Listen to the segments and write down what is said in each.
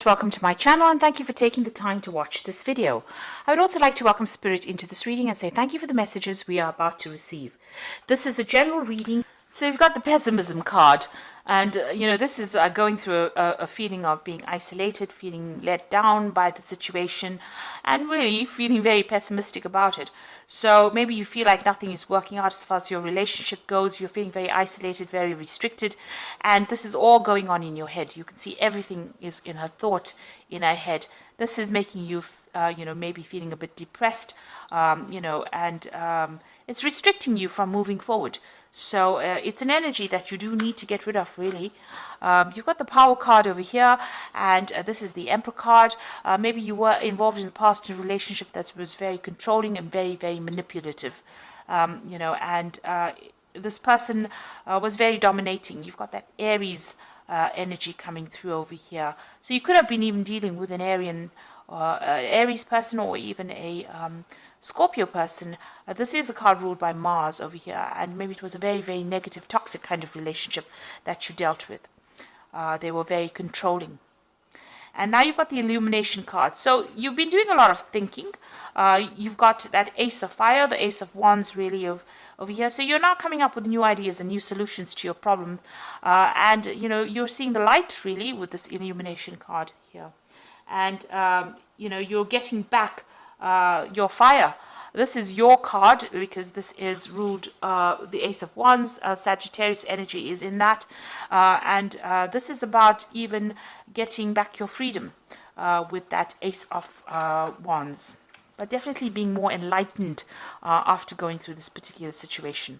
Welcome to my channel and thank you for taking the time to watch this video. I would also like to welcome Spirit into this reading and say thank you for the messages we are about to receive. This is a general reading. So you've got the pessimism card, and this is going through a feeling of being isolated, feeling let down by the situation, and really feeling very pessimistic about it. So maybe you feel like nothing is working out as far as your relationship goes. You're feeling very isolated, very restricted, and this is all going on in your head. You can see everything is in her thought, in her head. This is making you, maybe feeling a bit depressed, and it's restricting you from moving forward. So it's an energy that you do need to get rid of, really. You've got the Power card over here, and this is the Emperor card. Maybe you were involved in the past in a relationship that was very controlling and very, very manipulative. This person was very dominating. You've got that Aries energy coming through over here. So you could have been even dealing with an Aries person, or even a Scorpio person. This is a card ruled by Mars over here, and maybe it was a very, very negative, toxic kind of relationship that you dealt with. They were very controlling. And now you've got the Illumination card. So you've been doing a lot of thinking. You've got that Ace of Fire, the Ace of Wands, really, over here. So you're now coming up with new ideas and new solutions to your problem. You're seeing the light, really, with this Illumination card here. And, you're getting back your fire. This is your card because this is ruled the Ace of Wands. Sagittarius energy is in that, this is about even getting back your freedom with that Ace of Wands, but definitely being more enlightened after going through this particular situation.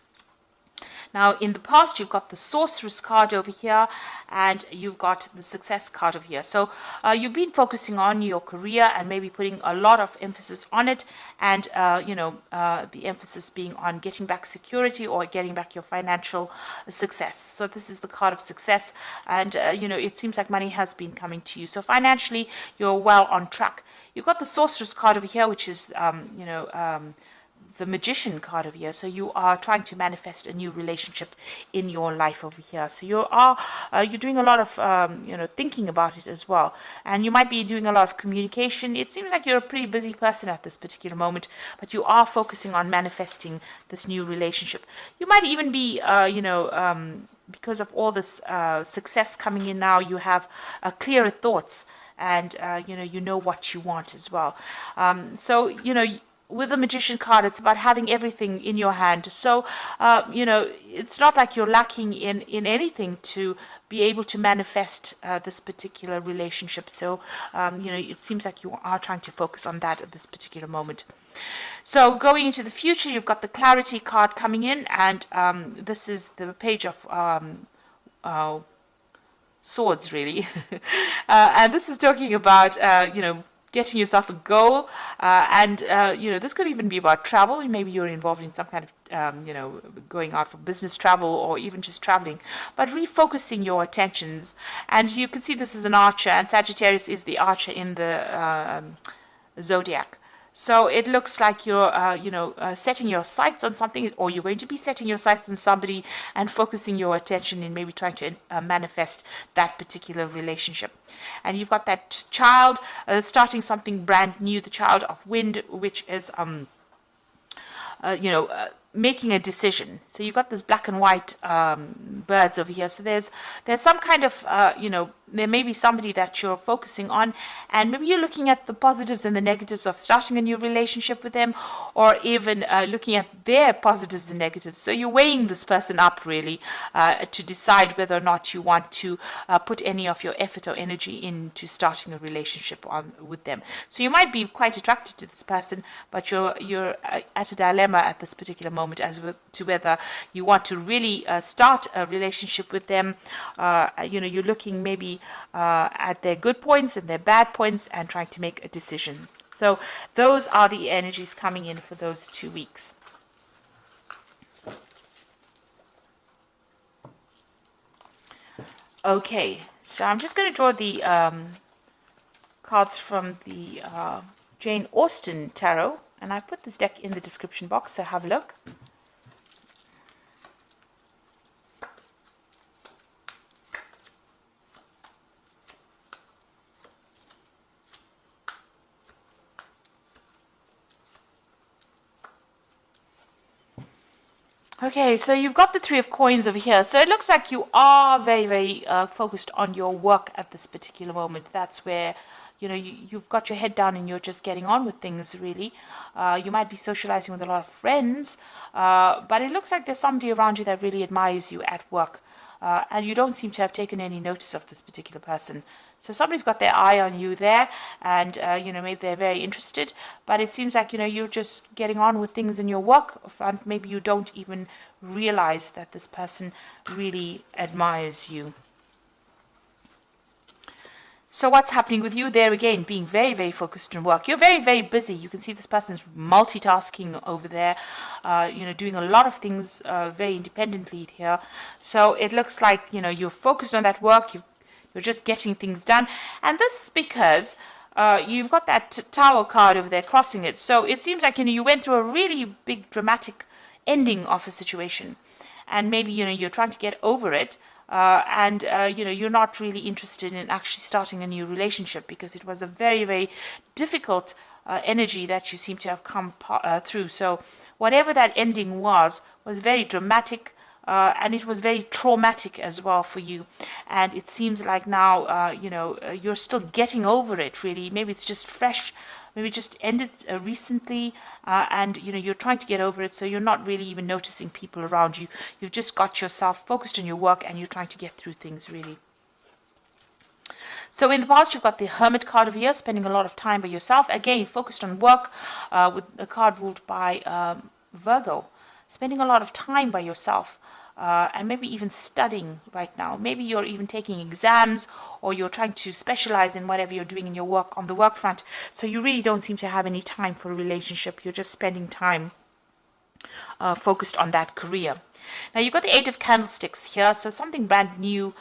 Now, in the past, you've got the Sorceress card over here, and you've got the Success card over here. So you've been focusing on your career and maybe putting a lot of emphasis on it, and the emphasis being on getting back security or getting back your financial success. So this is the card of success, and it seems like money has been coming to you. So financially, you're well on track. You've got the Sorceress card over here, which is the Magician card over here. So you are trying to manifest a new relationship in your life over here. So you're doing a lot of thinking about it as well, and you might be doing a lot of communication. It seems like you're a pretty busy person at this particular moment, but you are focusing on manifesting this new relationship. You might even be because of all this success coming in now, you have clearer thoughts, and you know what you want as well. With the Magician card, it's about having everything in your hand. So, it's not like you're lacking in anything to be able to manifest this particular relationship. So, it seems like you are trying to focus on that at this particular moment. So, going into the future, you've got the Clarity card coming in, and this is the Page of Swords, really. And this is talking about, getting yourself a goal, this could even be about travel. Maybe you're involved in some kind of going out for business travel, or even just traveling, but refocusing your attentions. And you can see this is an archer, and Sagittarius is the archer in the zodiac. So it looks like you're, setting your sights on something, or you're going to be setting your sights on somebody and focusing your attention in maybe trying to manifest that particular relationship. And you've got that child starting something brand new, the child of wind, which is, making a decision. So you've got this black and white birds over here. So there's some kind of, there may be somebody that you're focusing on, and maybe you're looking at the positives and the negatives of starting a new relationship with them, or even looking at their positives and negatives. So you're weighing this person up, really, to decide whether or not you want to put any of your effort or energy into starting a relationship with them. So you might be quite attracted to this person, but you're at a dilemma at this particular moment as to whether you want to really start a relationship with them. You're looking maybe at their good points and their bad points and trying to make a decision. So those are the energies coming in for those 2 weeks. Okay, so I'm just going to draw the cards from the Jane Austen Tarot, and I put this deck in the description box, so have a look. Okay, so you've got the Three of Coins over here. So it looks like you are very, very focused on your work at this particular moment. That's where, you've got your head down and you're just getting on with things, really. You might be socializing with a lot of friends, but it looks like there's somebody around you that really admires you at work. And you don't seem to have taken any notice of this particular person. So somebody's got their eye on you there, and maybe they're very interested. But it seems like you're just getting on with things in your work front. Maybe you don't even realize that this person really admires you. So what's happening with you there again, being very, very focused on work. You're very, very busy. You can see this person's multitasking over there, doing a lot of things very independently here. So it looks like, you're focused on that work. You're just getting things done. And this is because you've got that tower card over there crossing it. So it seems like, you went through a really big dramatic ending of a situation. And maybe, you're trying to get over it. And you're not really interested in actually starting a new relationship because it was a very, very difficult energy that you seem to have come through. So whatever that ending was very dramatic, and it was very traumatic as well for you. And it seems like now, you're still getting over it, really. Maybe it's just fresh. Maybe it just ended recently, and you're trying to get over it, so you're not really even noticing people around you. You've just got yourself focused on your work, and you're trying to get through things, really. So in the past, you've got the Hermit card over here, spending a lot of time by yourself. Again, focused on work, with a card ruled by Virgo. Spending a lot of time by yourself. And maybe even studying right now. Maybe you're even taking exams, or you're trying to specialize in whatever you're doing in your work on the work front. So you really don't seem to have any time for a relationship. You're just spending time focused on that career. Now you've got the Eight of Candlesticks here, so something brand new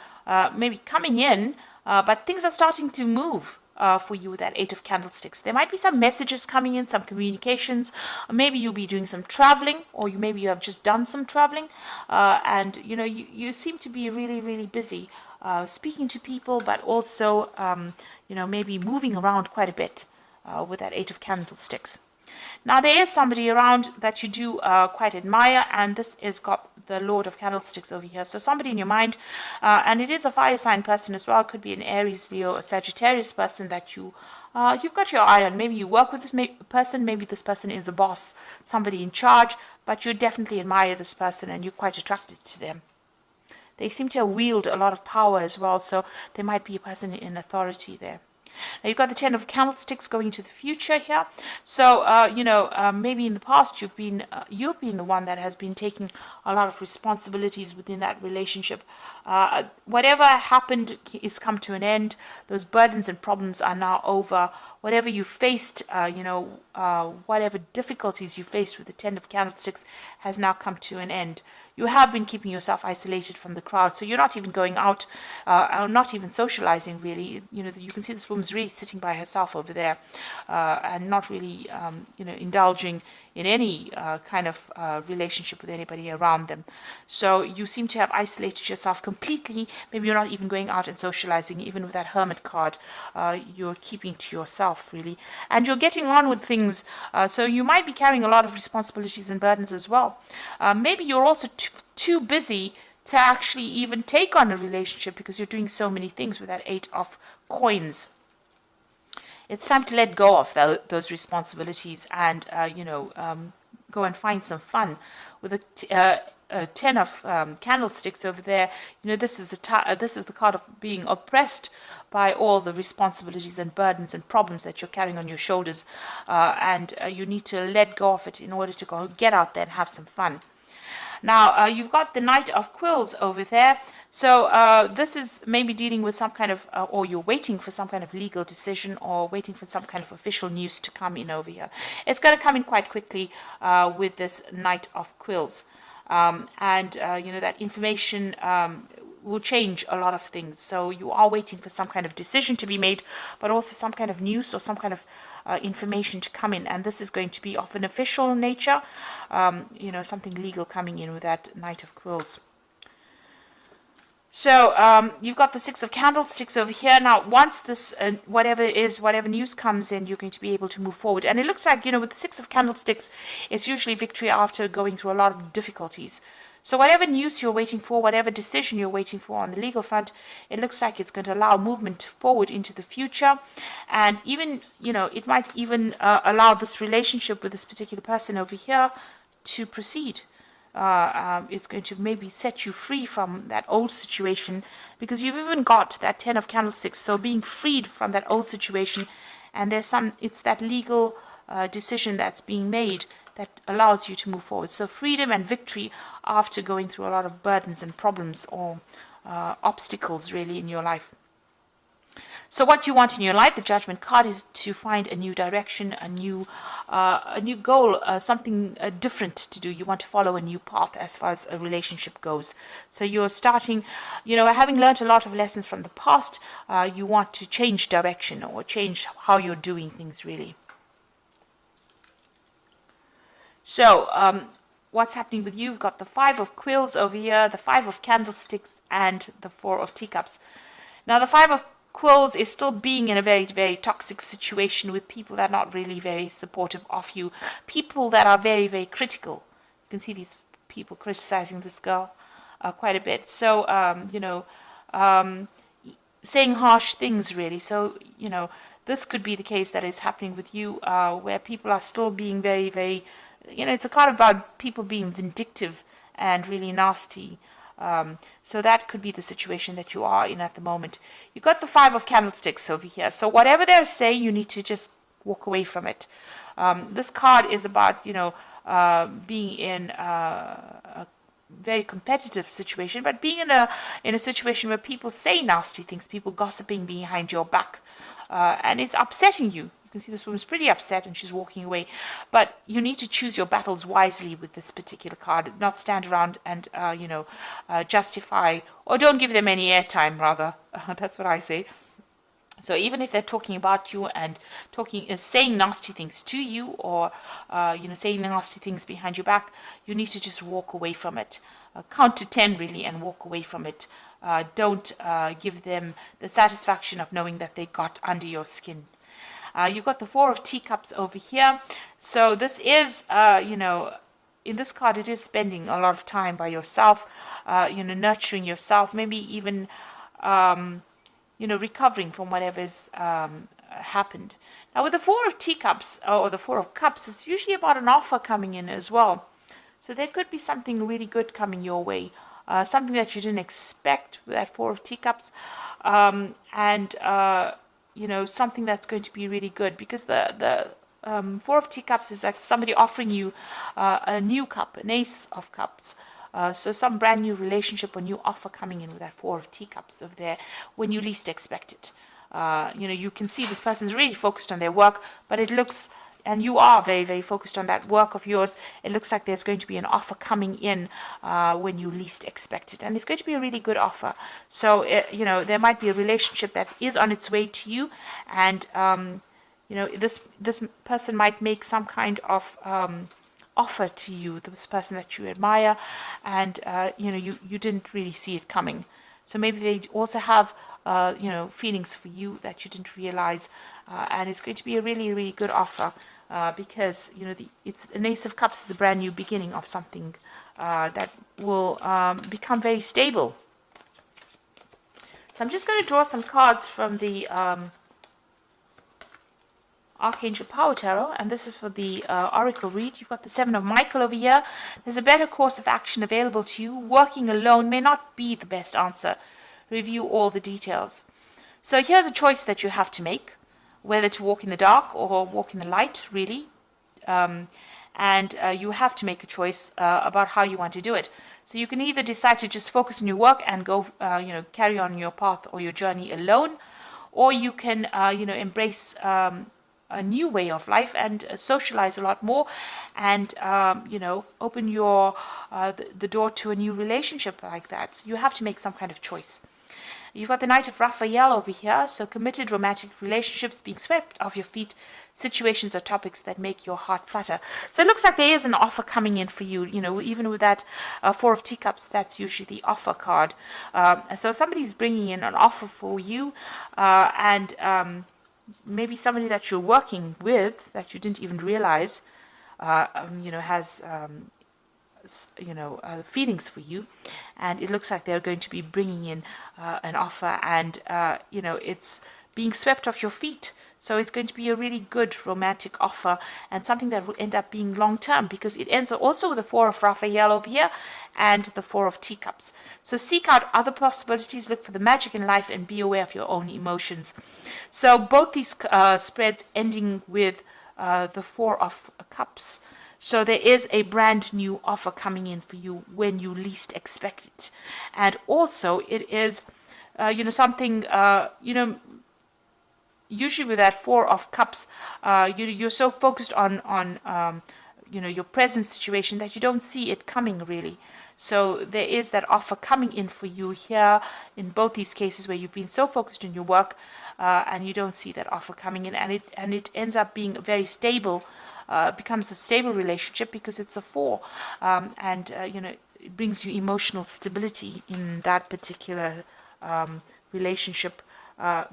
maybe coming in, but things are starting to move. For you with that Eight of Candlesticks. There might be some messages coming in, some communications. Maybe you'll be doing some traveling, or maybe you have just done some traveling, and you seem to be really, really busy speaking to people, but also maybe moving around quite a bit with that Eight of Candlesticks. Now there is somebody around that you do quite admire, and this is got the Lord of Candlesticks over here. So somebody in your mind, and it is a fire sign person as well. Could be an Aries, Leo, or Sagittarius person that you've got your eye on. Maybe you work with this person. Maybe this person is a boss, somebody in charge, but you definitely admire this person and you're quite attracted to them. They seem to wield a lot of power as well, so there might be a person in authority there. Now you've got the Ten of Candlesticks going into the future here. So, maybe in the past you've been the one that has been taking a lot of responsibilities within that relationship. Whatever happened is come to an end. Those burdens and problems are now over. Whatever you faced, whatever difficulties you faced with the Ten of Candlesticks has now come to an end. You have been keeping yourself isolated from the crowd, so you're not even going out, not even socializing, really. You can see this woman's really sitting by herself over there, and not really, indulging in any kind of relationship with anybody around them. So you seem to have isolated yourself completely. Maybe you're not even going out and socializing, even with that Hermit card. You're keeping to yourself, really. And you're getting on with things, so you might be carrying a lot of responsibilities and burdens as well. Maybe you're also too busy to actually even take on a relationship because you're doing so many things with that Eight of Coins. It's time to let go of those responsibilities and, go and find some fun. With a Ten of Candlesticks over there, this is the card of being oppressed by all the responsibilities and burdens and problems that you're carrying on your shoulders, and you need to let go of it in order to go get out there and have some fun. Now, you've got the Knight of Quills over there. So this is maybe dealing with some kind of, or you're waiting for some kind of legal decision or waiting for some kind of official news to come in over here. It's going to come in quite quickly with this Knight of Quills. That information will change a lot of things. So you are waiting for some kind of decision to be made, but also some kind of news or some kind of information to come in. And this is going to be of an official nature, something legal coming in with that Knight of Quills. So you've got the Six of Candlesticks over here. Now, once this, whatever news comes in, you're going to be able to move forward. And it looks like, with the Six of Candlesticks, it's usually victory after going through a lot of difficulties. So whatever news you're waiting for, whatever decision you're waiting for on the legal front, it looks like it's going to allow movement forward into the future. And even, it might even allow this relationship with this particular person over here to proceed. It's going to maybe set you free from that old situation, because you've even got that Ten of Candlesticks. So being freed from that old situation, and it's that legal decision that's being made that allows you to move forward. So freedom and victory after going through a lot of burdens and problems or obstacles really in your life. So what you want in your life, the Judgment card, is to find a new direction, a new goal, something different to do. You want to follow a new path as far as a relationship goes. So you're starting, having learned a lot of lessons from the past, you want to change direction or change how you're doing things really. So what's happening with you? You've got the Five of Quills over here, the Five of Candlesticks, and the Four of Teacups. Now the Five of Quills is still being in a very, very toxic situation with people that are not really very supportive of you. People that are very, very critical. You can see these people criticizing this girl quite a bit. So, saying harsh things really. So, this could be the case that is happening with you, where people are still being very, very, it's a card about people being vindictive and really nasty. So that could be the situation that you are in at the moment. You've got the Five of Candlesticks over here. So whatever they're saying, you need to just walk away from it. This card is about, being in a very competitive situation, but being in a situation where people say nasty things, people gossiping behind your back, and it's upsetting you. You can see this woman's pretty upset and she's walking away. But you need to choose your battles wisely with this particular card. Not stand around and, justify, or don't give them any airtime, rather. That's what I say. So even if they're talking about you and saying nasty things to you, or, saying nasty things behind your back, you need to just walk away from it. Count to 10 really and walk away from it. Don't give them the satisfaction of knowing that they got under your skin. You've got the Four of Teacups over here. So this is, in this card, it is spending a lot of time by yourself, nurturing yourself, maybe even, recovering from whatever's happened. Now, with the Four of Teacups, or the Four of Cups, it's usually about an offer coming in as well. So there could be something really good coming your way, something that you didn't expect with that Four of Teacups, something that's going to be really good, because the Four of Teacups is like somebody offering you a new cup, an Ace of Cups. So some brand new relationship or new offer coming in with that Four of Teacups over there when you least expect it. You can see this person's really focused on their work, but it looks, and you are very, very focused on that work of yours, it looks like there's going to be an offer coming in when you least expect it. And it's going to be a really good offer. So, there might be a relationship that is on its way to you, and, this person might make some kind of offer to you, this person that you admire, and, you didn't really see it coming. So maybe they also have, feelings for you that you didn't realize, and it's going to be a really, really good offer. Because it's an Ace of Cups is a brand new beginning of something that will become very stable. So I'm just going to draw some cards from the Archangel Power Tarot, and this is for the Oracle read. You've got the Seven of Michael over here. There's a better course of action available to you. Working alone may not be the best answer. Review all the details. So here's a choice that you have to make, whether to walk in the dark or walk in the light, really. And you have to make a choice about how you want to do it. So you can either decide to just focus on your work and go, carry on your path or your journey alone, or you can, embrace a new way of life and socialize a lot more, and, open your the door to a new relationship like that. So you have to make some kind of choice. You've got the Knight of Raphael over here, so committed romantic relationships being swept off your feet, situations or topics that make your heart flutter. So it looks like there is an offer coming in for you. You know, even with that Four of Teacups, that's usually the offer card. So somebody's bringing in an offer for you, and maybe somebody that you're working with that you didn't even realize, has feelings for you, and it looks like they're going to be bringing in an offer, and it's being swept off your feet. So it's going to be a really good romantic offer, and something that will end up being long term, because it ends also with the Four of Raphael over here and the Four of Teacups. So seek out other possibilities, look for the magic in life, and be aware of your own emotions. So both these spreads ending with the Four of Cups. So there is a brand new offer coming in for you when you least expect it. And also it is, something, usually with that Four of Cups, you're so focused on your present situation that you don't see it coming really. So there is that offer coming in for you here in both these cases where you've been so focused on your work, and you don't see that offer coming in, and it ends up being very stable. Becomes a stable relationship because it's a four, and it brings you emotional stability in that particular relationship.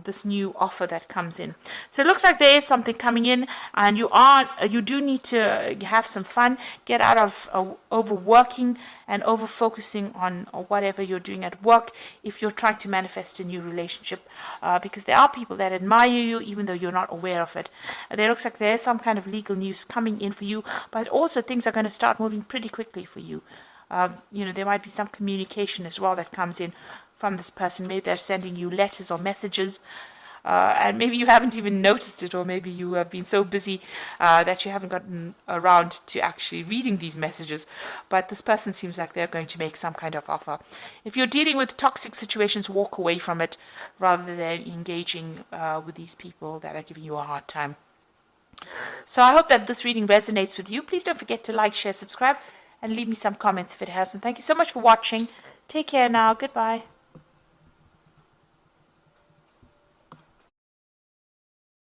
This new offer that comes in. So it looks like there is something coming in, and you do need to have some fun, get out of overworking and over focusing on whatever you're doing at work if you're trying to manifest a new relationship, because there are people that admire you even though you're not aware of it. There looks like there is some kind of legal news coming in for you, but also things are going to start moving pretty quickly for you. There might be some communication as well that comes in from this person. Maybe they're sending you letters or messages, and maybe you haven't even noticed it, or maybe you have been so busy that you haven't gotten around to actually reading these messages. But this person seems like they're going to make some kind of offer. If you're dealing with toxic situations, walk away from it rather than engaging with these people that are giving you a hard time. So I hope that this reading resonates with you. Please don't forget to like, share, subscribe, and leave me some comments if it hasn't. Thank you so much for watching. Take care now. Goodbye.